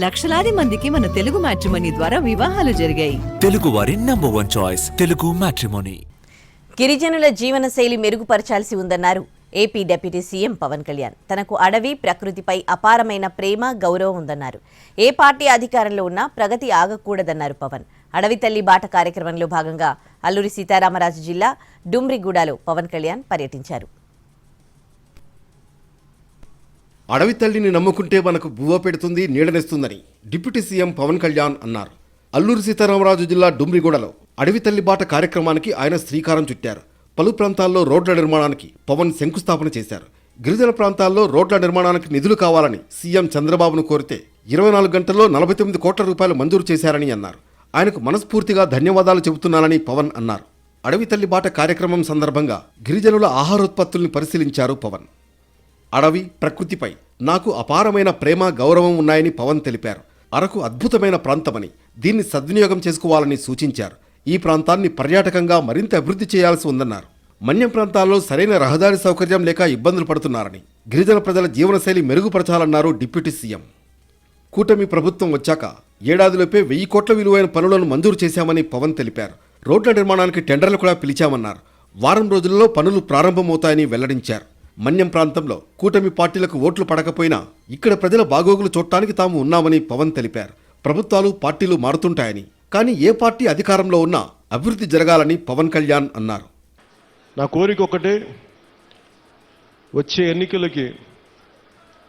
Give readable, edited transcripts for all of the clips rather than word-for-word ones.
లక్షలాది మందికి మన తెలుగు మ్యాట్రిమోనీ ద్వారా వివాహాలు జరిగాయి. తెలుగు వారి నంబర్ 1 చాయిస్ తెలుగు మ్యాట్రిమోనీ. గిరిజనుల జీవనశైలి మెరుగుపరచాల్సి ఉందన్నారు AP deputy CM Pawan Kalyan. తనకు అడవి, ప్రకృతిపై అపారమైన ప్రేమ, గౌరవం ఉందన్నారు. ఏ పార్టీ అధికారంలో ఉన్నా ప్రగతి ఆగకూడదన్నారు పవన్. అడవి తల్లి బాట కార్యక్రమంలో భాగంగా అల్లూరి సీతారామరాజు జిల్లా డుమ్రిగూడలో పవన్ కళ్యాణ్ పర్యటించారు. అడవి తల్లిని నమ్ముకుంటే మనకు బువ్వ పెడుతుంది, నీడనిస్తుందని డిప్యూటీ సీఎం పవన్ కళ్యాణ్ అన్నారు. అల్లూరి సీతారామరాజు జిల్లా డుమ్రిగూడలో అడవి తల్లి బాట కార్యక్రమానికి ఆయన శ్రీకారం చుట్టారు. పలు ప్రాంతాల్లో రోడ్ల నిర్మాణానికి పవన్ శంకుస్థాపన చేశారు. గిరిజన ప్రాంతాల్లో రోడ్ల నిర్మాణానికి నిధులు కావాలని సీఎం చంద్రబాబును కోరితే 24 గంటల్లో 49 కోట్ల రూపాయలు మంజూరు చేశారని అన్నారు. ఆయనకు మనస్ఫూర్తిగా ధన్యవాదాలు చెబుతున్నానని పవన్ అన్నారు. అడవి తల్లి బాట కార్యక్రమం సందర్భంగా గిరిజనుల ఆహారోత్పత్తుల్ని పరిశీలించారు పవన్. అడవి, ప్రకృతిపై నాకు అపారమైన ప్రేమ, గౌరవం ఉన్నాయని పవన్ తెలిపారు. అరకు అద్భుతమైన ప్రాంతమని, దీన్ని సద్వినియోగం చేసుకోవాలని సూచించారు. ఈ ప్రాంతాన్ని పర్యాటకంగా మరింత అభివృద్ధి చేయాల్సి ఉందన్నారు. మన్యం ప్రాంతాల్లో సరైన రహదారి సౌకర్యం లేక ఇబ్బందులు పడుతున్నారని, గిరిజన ప్రజల జీవనశైలి మెరుగుపరచాలన్నారు డిప్యూటీ సీఎం. కూటమి ప్రభుత్వం వచ్చాక ఏడాదిలోపే 1000 కోట్ల విలువైన పనులను మంజూరు చేశామని పవన్ తెలిపారు. రోడ్ల నిర్మాణానికి టెండర్లు కూడా పిలిచామన్నారు. వారం రోజుల్లో పనులు ప్రారంభమవుతాయని వెల్లడించారు. మన్యం ప్రాంతంలో కూటమి పార్టీలకు ఓట్లు పడకపోయినా ఇక్కడ ప్రజల బాగోగులు చూడటానికి తాము ఉన్నామని పవన్ తెలిపారు. ప్రభుత్వాలు, పార్టీలు మారుతుంటాయని, కానీ ఏ పార్టీ అధికారంలో ఉన్నా అభివృద్ధి జరగాలని పవన్ కళ్యాణ్ అన్నారు. నా కోరిక ఒకటే, వచ్చే ఎన్నికలకి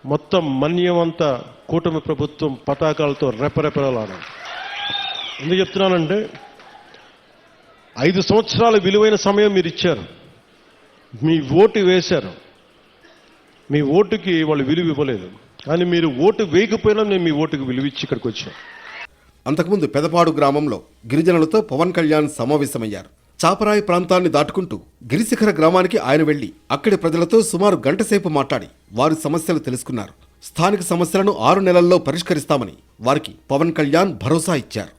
మొత్తం మన్యం అంతా కూటమి ప్రభుత్వం పతాకాలతో రెపరెపలాడాలి. ఎందుకు చెప్తున్నానంటే 5 సంవత్సరాల విలువైన సమయం మీరు ఇచ్చారు. మీ ఓటు వేశారు. మీ ఓటుకి వాళ్ళు విలువ ఇవ్వలేదు, కానీ మీరు ఓటు వేయకపోయినా నేను మీ ఓటుకు విలువిచ్చి ఇక్కడికి వచ్చాను. అంతకుముందు పెదపాడు గ్రామంలో గిరిజనులతో పవన్ కళ్యాణ్ సమావేశమయ్యారు. చాపరాయి ప్రాంతాన్ని దాటుకుంటూ గిరిశిఖర గ్రామానికి ఆయన వెళ్లి అక్కడి ప్రజలతో సుమారు గంటసేపు మాట్లాడి వారి సమస్యలు తెలుసుకున్నారు. స్థానిక సమస్యలను 6 నెలల్లో పరిష్కరిస్తామని వారికి పవన్ కళ్యాణ్ భరోసా ఇచ్చారు.